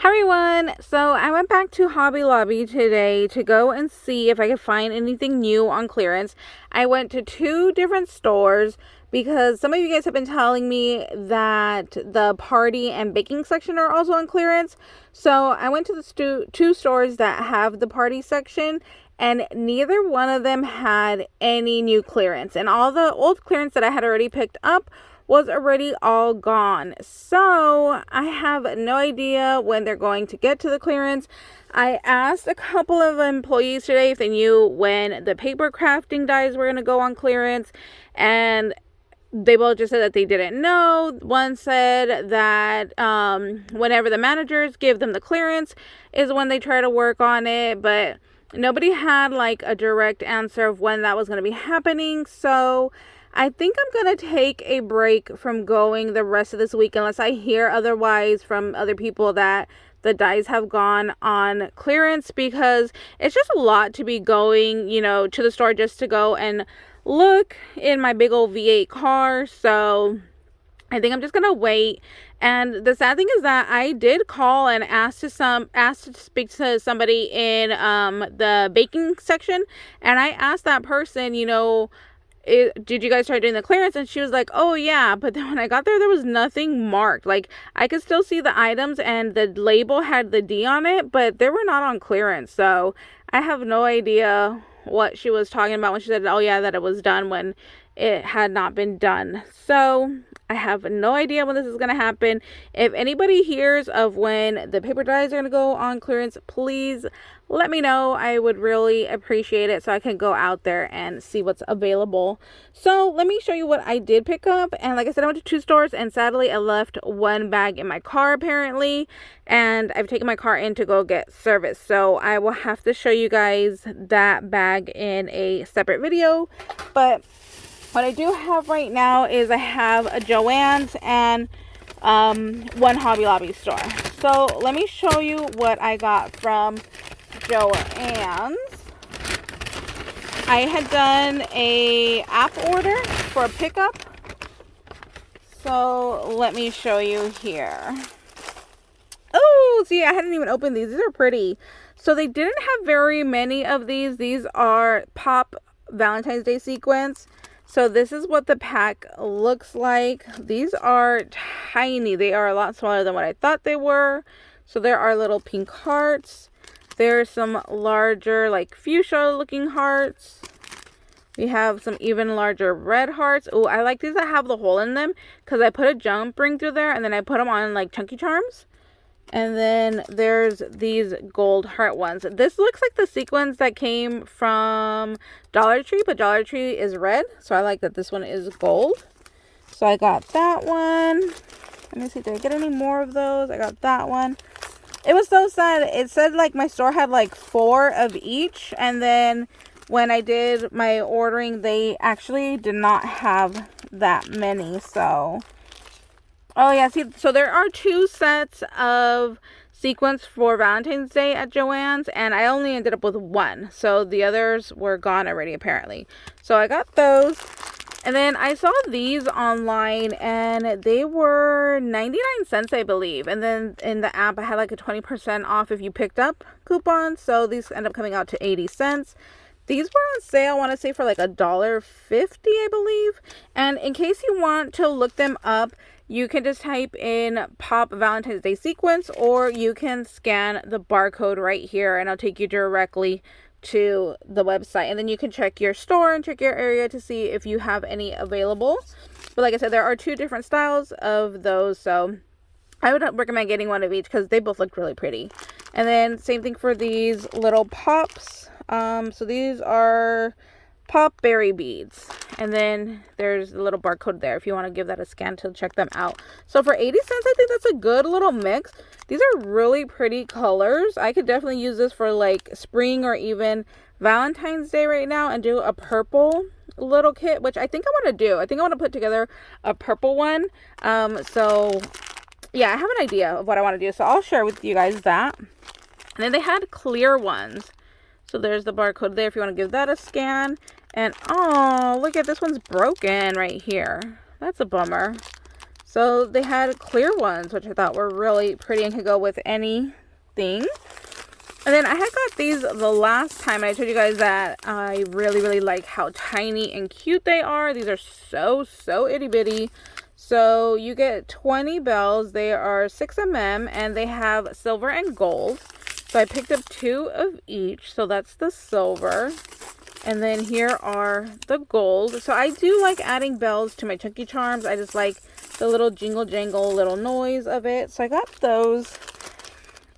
Hi everyone! So I went back to Hobby Lobby today to go and see if I could find anything new on clearance. I went to two different stores because some of you guys have been telling me that the party and baking section are also on clearance. So I went to the two stores that have the party section, and neither one of them had any new clearance. And all the old clearance that I had already picked up was already all gone. So I have no idea when they're going to get to the clearance. I asked a couple of employees today if they knew when the paper crafting dies were going to go on clearance, and they both just said that they didn't know. One said that whenever the managers give them the clearance is when they try to work on it, but nobody had like a direct answer of when that was going to be happening. So I think I'm going to take a break from going the rest of this week unless I hear otherwise from other people that the dies have gone on clearance, because it's just a lot to be going, to the store just to go and look in my big old V8 car. So I think I'm just going to wait. And the sad thing is that I did call and asked to speak to somebody in the baking section, and I asked that person, did you guys try doing the clearance? And she was like, oh yeah, but then when I got there was nothing marked. Like, I could still see the items and the label had the D on it, but they were not on clearance. So I have no idea what she was talking about when she said, oh yeah, that it was done, when it had not been done. So I have no idea when this is going to happen. If anybody hears of when the paper dies are going to go on clearance, please let me know. I would really appreciate it so I can go out there and see what's available. So let me show you what I did pick up. And like I said, I went to two stores, and sadly I left one bag in my car apparently, and I've taken my car in to go get service. So I will have to show you guys that bag in a separate video. But what I do have right now is I have a Joann's and one Hobby Lobby store. So let me show you what I got from Joann's. I had done a app order for a pickup. So let me show you here. Oh, see, I hadn't even opened these. These are pretty. So they didn't have very many of these. These are Pop Valentine's Day sequence. So this is what the pack looks like. These are tiny. They are a lot smaller than what I thought they were. So there are little pink hearts. There's some larger, like fuchsia looking hearts. We have some even larger red hearts. Oh, I like these that have the hole in them, because I put a jump ring through there and then I put them on like chunky charms. And then there's these gold heart ones. This looks like the sequins that came from Dollar Tree, but Dollar Tree is red. So I like that this one is gold. So I got that one. Let me see, did I get any more of those? I got that one. It was so sad. It said like my store had like 4 of each. And then when I did my ordering, they actually did not have that many. So oh yeah, see, so there are 2 sets of sequins for Valentine's Day at Joann's, and I only ended up with 1. So the others were gone already, apparently. So I got those. And then I saw these online, and they were 99 cents, I believe. And then in the app, I had like a 20% off if you picked up coupon. So these end up coming out to 80 cents. These were on sale, I want to say, for like $1.50, I believe. And in case you want to look them up, you can just type in Pop Valentine's Day sequence, or you can scan the barcode right here and it'll take you directly to the website. And then you can check your store and check your area to see if you have any available. But like I said, there are 2 different styles of those. So I would recommend getting one of each because they both look really pretty. And then same thing for these little pops. So these are Pop Berry beads, and then there's a little barcode there if you want to give that a scan to check them out. So for 80 cents, I think that's a good little mix. These are really pretty colors. I could definitely use this for like spring or even Valentine's Day right now and do a purple little kit, which I think I want to do. I think I want to put together a purple one. So yeah, I have an idea of what I want to do, so I'll share with you guys that. And then they had clear ones. So there's the barcode there if you want to give that a scan. And oh, look at this one's broken right here. That's a bummer. So they had clear ones, which I thought were really pretty and could go with anything. And then I had got these the last time, and I told you guys that I really like how tiny and cute they are. These are so itty bitty. So you get 20 bells. They are 6mm, and they have silver and gold. So I picked up 2 of each. So that's the silver. And then here are the gold. So I do like adding bells to my chunky charms. I just like the little jingle jangle little noise of it. So I got those.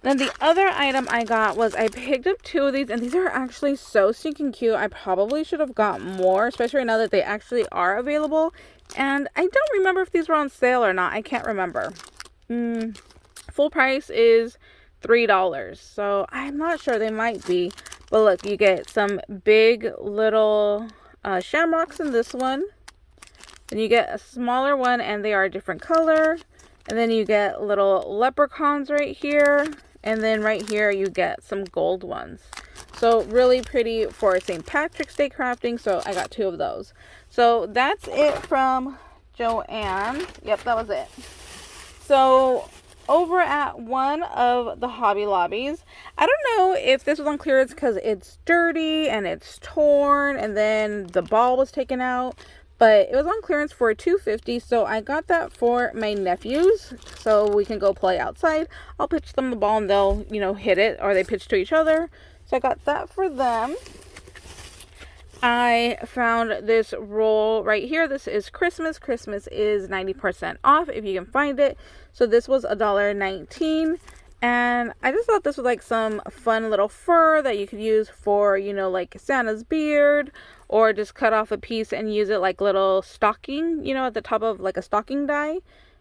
Then the other item I got was I picked up 2 of these, and these are actually so stinking cute. I probably should have got more, especially now that they actually are available. And I don't remember if these were on sale or not. I can't remember. Full price is $3, so I'm not sure. They might be. But look, you get some big little shamrocks in this one. Then you get a smaller one, and they are a different color. And then you get little leprechauns right here. And then right here you get some gold ones. So really pretty for St. Patrick's Day crafting. So I got 2 of those. So that's it from Joann. Yep, that was it. So over at one of the Hobby Lobbies, I don't know if this was on clearance because it's dirty and it's torn and then the ball was taken out. But it was on clearance for $2.50, so I got that for my nephews, so we can go play outside. I'll pitch them the ball and they'll, you know, hit it, or they pitch to each other. So I got that for them. I found this roll right here. This is Christmas. Christmas is 90% off if you can find it. So this was $1.19. And I just thought this was like some fun little fur that you could use for, you know, like Santa's beard, or just cut off a piece and use it like little stocking, you know, at the top of like a stocking die,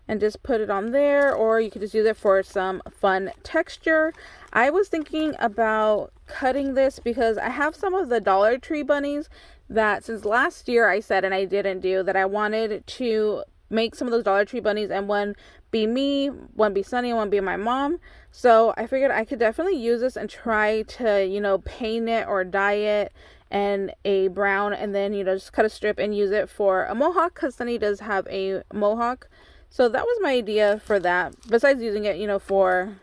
and just put it on there. Or you could just use it for some fun texture. I was thinking about cutting this because I have some of the Dollar Tree bunnies that since last year I said, and I didn't do, that I wanted to make some of those Dollar Tree bunnies, and one be me, one be Sunny, and one be my mom. So I figured I could definitely use this and try to, you know, paint it or dye it and a brown, and then, you know, just cut a strip and use it for a mohawk, because Sunny does have a mohawk. So that was my idea for that, besides using it, you know, for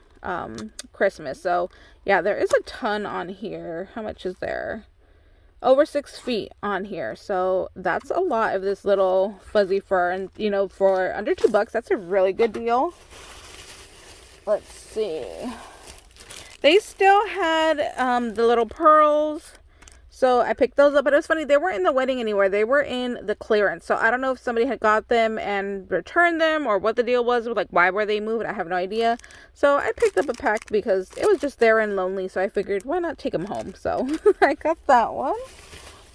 Christmas. So yeah, there is a ton on here. How much is there? Over 6 feet on here. So that's a lot of this little fuzzy fur, and, you know, for under $2, that's a really good deal. Let's see. They still had the little pearls, so I picked those up. But it was funny, they weren't in the wedding anywhere. They were in the clearance. So I don't know if somebody had got them and returned them, or what the deal was, like why were they moved. I have no idea. So I picked up a pack because it was just there and lonely. So I figured, why not take them home? So I got that one.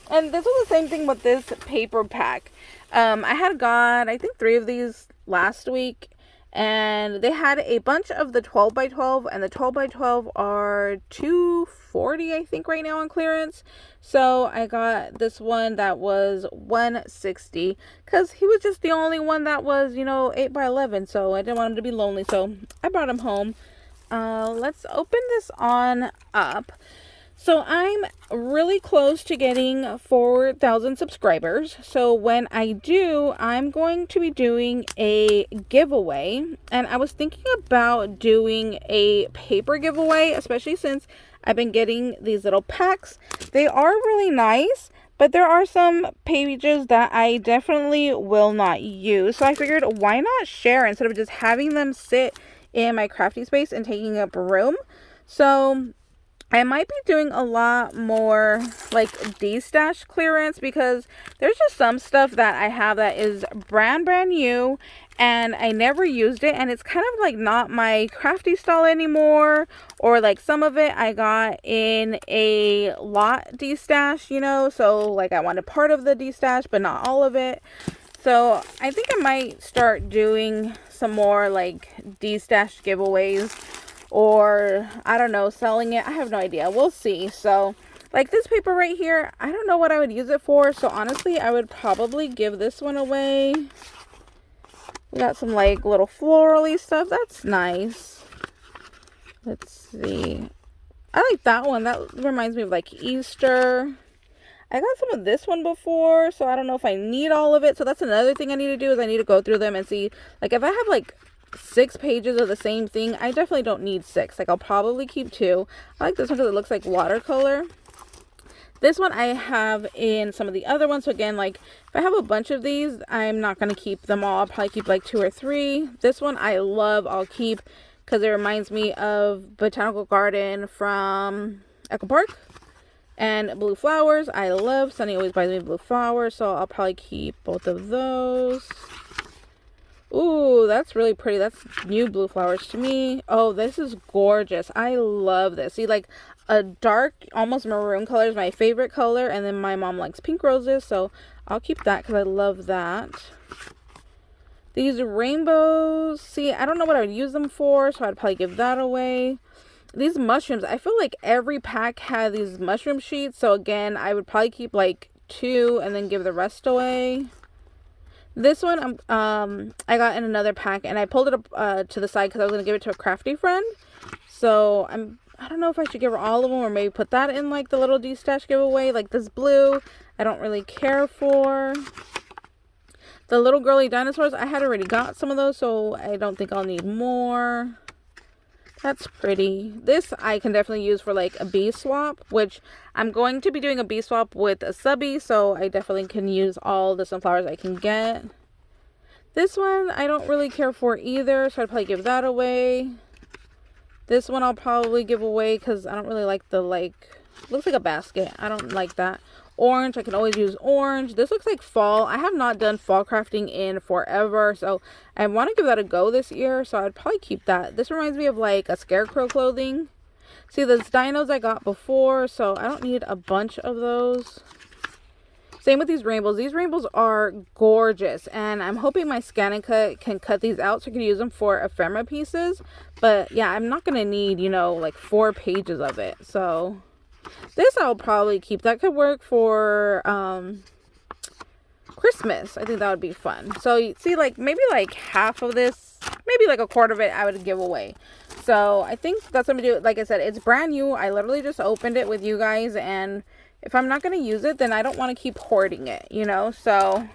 And this was the same thing with this paper pack. I had got, I think, 3 of these last week. And they had a bunch of the 12 by 12, and the 12 by 12 are $2.40, I think, right now on clearance. So I got this one that was $1.60 because he was just the only one that was, you know, 8 by 11. So I didn't want him to be lonely, so I brought him home. Let's open this on up. So I'm really close to getting 4,000 subscribers. So when I do, I'm going to be doing a giveaway. And I was thinking about doing a paper giveaway, especially since I've been getting these little packs. They are really nice, but there are some pages that I definitely will not use. So I figured, why not share instead of just having them sit in my crafty space and taking up room? So I might be doing a lot more like D-stash clearance, because there's just some stuff that I have that is brand new and I never used it, and it's kind of like not my crafty style anymore, or like some of it I got in a lot D-stash, you know, so like I wanted part of the D-stash but not all of it. So I think I might start doing some more like D-stash giveaways, or I don't know, selling it. I have no idea. We'll see. So like this paper right here, I don't know what I would use it for. So honestly, I would probably give this one away. We got some like little florally stuff. That's nice. Let's see. I like that one. That reminds me of like Easter. I got some of this one before, so I don't know if I need all of it. So that's another thing I need to do, is I need to go through them and see, like, if I have like 6 pages of the same thing, I definitely don't need 6. Like, I'll probably keep 2. I like this one because it looks like watercolor. This one I have in some of the other ones. So again, like, if I have a bunch of these, I'm not going to keep them all. I'll probably keep like 2 or 3. This one I love. I'll keep because it reminds me of Botanical Garden from Echo Park. And blue flowers. I love. Sunny always buys me blue flowers. So I'll probably keep both of those. Ooh, that's really pretty. That's new blue flowers to me. Oh, this is gorgeous. I love this. See, like, a dark, almost maroon color is my favorite color. And then my mom likes pink roses. So I'll keep that because I love that. These rainbows. See, I don't know what I would use them for. So I'd probably give that away. These mushrooms. I feel like every pack had these mushroom sheets. So again, I would probably keep like 2 and then give the rest away. This one I got in another pack, and I pulled it up to the side because I was going to give it to a crafty friend. So I don't know if I should give her all of them or maybe put that in like the little D-stash giveaway. Like this blue, I don't really care for. The little girly dinosaurs, I had already got some of those, so I don't think I'll need more. That's pretty. This I can definitely use for like a bee swap, which I'm going to be doing a bee swap with a subby, so I definitely can use all the sunflowers I can get. This one I don't really care for either, so I'd probably give that away. This one I'll probably give away because I don't really like the, like, looks like a basket. I don't like that. Orange, I can always use orange. This looks like fall. I have not done fall crafting in forever, so I want to give that a go this year, so I'd probably keep that. This reminds me of like a scarecrow clothing. See, those dinos I got before, so I don't need a bunch of those. Same with these rainbows. These rainbows are gorgeous, and I'm hoping my Scan and Cut can cut these out so I can use them for ephemera pieces. But yeah, I'm not going to need, you know, like 4 pages of it, so this I'll probably keep. That could work for Christmas. I think that would be fun. So you see, like, maybe like half of this, maybe like a quarter of it I would give away. So I think that's what I'm gonna do. Like I said, it's brand new. I literally just opened it with you guys, and if I'm not gonna use it, then I don't want to keep hoarding it, you know. So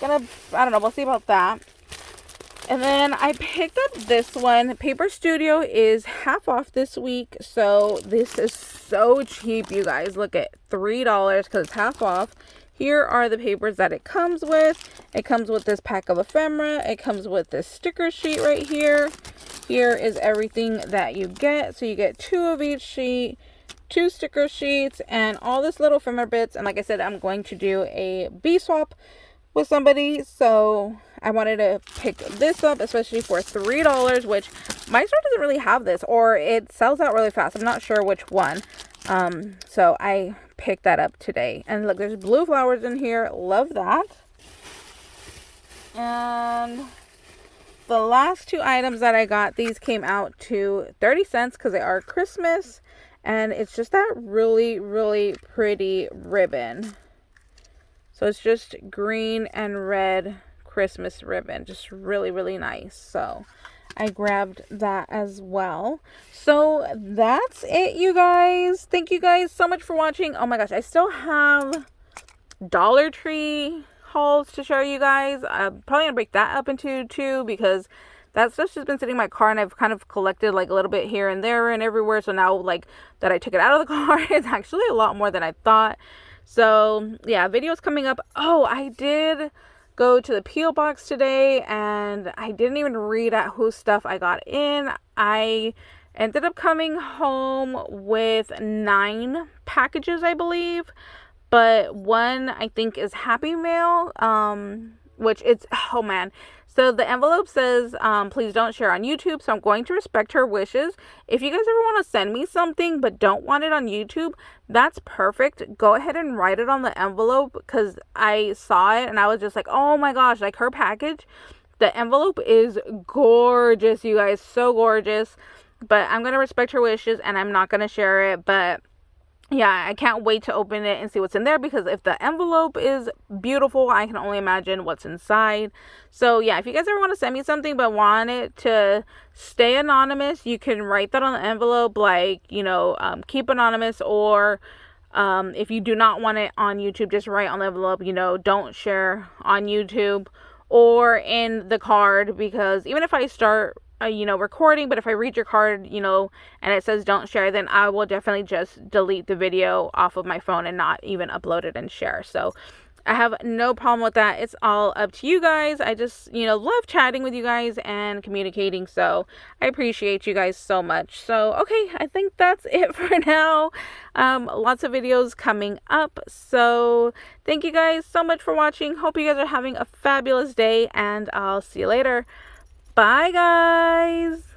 I don't know, we'll see about that. And then I picked up this one. Paper Studio is half off this week. So this is so cheap, you guys. Look at $3 because it's half off. Here are the papers that it comes with. It comes with this pack of ephemera. It comes with this sticker sheet right here. Here is everything that you get. So you get 2 of each sheet, 2 sticker sheets, and all this little ephemera bits. And like I said, I'm going to do a bee swap with somebody, so I wanted to pick this up, especially for $3, which my store doesn't really have this, or it sells out really fast. I'm not sure which one. So I picked that up today. And look, there's blue flowers in here. Love that. And the last 2 items that I got, these came out to 30 cents because they are Christmas. And it's just that really, really pretty ribbon. So it's just green and red Christmas ribbon. Just really, really nice. So I grabbed that as well. So that's it, you guys. Thank you guys so much for watching. Oh my gosh, I still have Dollar Tree hauls to show you guys. I'm probably going to break that up into 2 because that stuff's just been sitting in my car, and I've kind of collected like a little bit here and there and everywhere. So now, like, that I took it out of the car, it's actually a lot more than I thought. So yeah, videos coming up. Oh, I did go to the P.O. box today, and I didn't even read at whose stuff I got in. I ended up coming home with 9 packages, I believe, but one I think is Happy Mail, which it's, oh man. So the envelope says, please don't share on YouTube. So I'm going to respect her wishes. If you guys ever want to send me something but don't want it on YouTube, that's perfect. Go ahead and write it on the envelope, because I saw it and I was just like, oh my gosh, like her package. The envelope is gorgeous, you guys. So gorgeous. But I'm going to respect her wishes and I'm not going to share it. But yeah, I can't wait to open it and see what's in there, because if the envelope is beautiful, I can only imagine what's inside. So yeah, if you guys ever want to send me something but want it to stay anonymous, you can write that on the envelope, like, you know, keep anonymous, or If you do not want it on YouTube, just write on the envelope, you know, don't share on YouTube or in the card, because even if I start you know, recording, but if I read your card, you know, and it says don't share, then I will definitely just delete the video off of my phone and not even upload it and share. So I have no problem with that. It's all up to you guys. I just, you know, love chatting with you guys and communicating. So I appreciate you guys so much. So, okay, I think that's it for now. Lots of videos coming up. So thank you guys so much for watching. Hope you guys are having a fabulous day, and I'll see you later. Bye, guys.